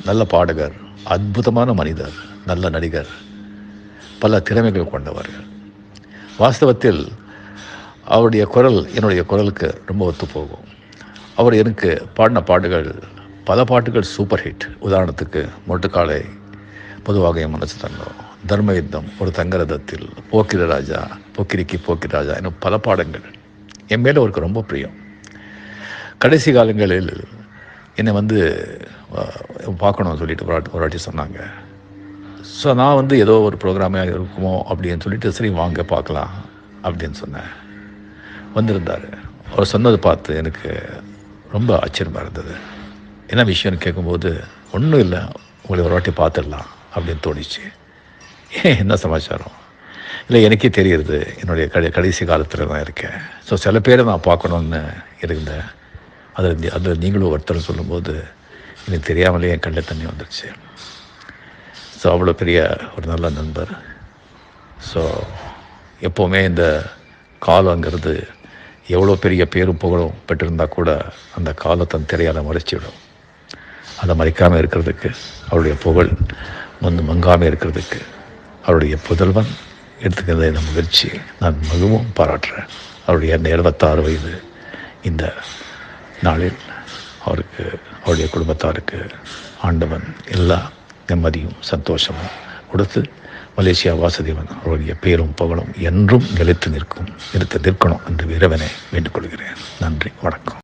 நல்ல பாடகர், அற்புதமான மனிதர், நல்ல நடிகர், பல திறமைகள் கொண்டவர். வாஸ்தவத்தில் அவருடைய குரல் என்னுடைய குரலுக்கு ரொம்ப ஒத்து போகும். அவர் எனக்கு பாடின பாட்டுகள், பல பாட்டுகள் சூப்பர் ஹிட். உதாரணத்துக்கு மொட்டுக்காலை, பொதுவாக என் மனசு தங்கம், தர்மயுத்தம், ஒரு தங்கரதத்தில், போக்கிர ராஜா, போக்கிரிக்கு போக்கிர ராஜா, இன்னும் பல பாடங்கள் என் மேலே அவருக்கு ரொம்ப பிரியம். கடைசி காலங்களில் என்னை பார்க்கணும்னு சொல்லிட்டு ஒரு வாட்டி சொன்னாங்க. ஸோ நான் ஏதோ ஒரு ப்ரோக்ராமாக இருக்குமோ அப்படின்னு சொல்லிட்டு சரி வாங்க பார்க்கலாம் அப்படின்னு சொன்னேன். வந்திருந்தார். அவர் சொன்னதை பார்த்து எனக்கு ரொம்ப ஆச்சரியமாக இருந்தது. என்ன விஷயம்னு கேட்கும்போது, ஒன்றும் இல்லை, உங்களை ஒரு வாட்டி பார்த்துடலாம் அப்படின்னு தோணிச்சு. என்ன சமாச்சாரம்? இல்லை, எனக்கே தெரியுது, என்னுடைய கடைசி காலத்தில் தான் இருக்கேன். ஸோ சில பேரை நான் பார்க்கணுன்னு இருந்தேன். அதில் நீங்களும் ஒருத்தர் சொல்லும்போது எனக்கு தெரியாமலே என் கண்ணில் தண்ணி வந்துடுச்சு. ஸோ அவ்வளோ பெரிய ஒரு நல்ல நண்பர். ஸோ எப்போவுமே இந்த காலங்கிறது எவ்வளோ பெரிய பேரும் புகழும் பெற்றிருந்தால் கூட அந்த காலத்தை திரையால் மறைச்சிவிடும். அதை மறைக்காமல் இருக்கிறதுக்கு, அவருடைய புகழ் மங்காமல் இருக்கிறதுக்கு அவருடைய புதல்வன் எடுத்துக்கிறத இந்த முயற்சி நான் மிகவும் பாராட்டுறேன். அவருடைய 26 வயது இந்த நாளில் அவருக்கு, அவருடைய குடும்பத்தாருக்கு ஆண்டவன் எல்லா நிம்மதியும் சந்தோஷமும் கொடுத்து மலேசியா வாசுதேவன் அவருடைய பேரும் புகழும் என்றும் நிலைத்து நிற்கணும் என்று இறைவனை வேண்டிக் கொள்கிறேன். நன்றி, வணக்கம்.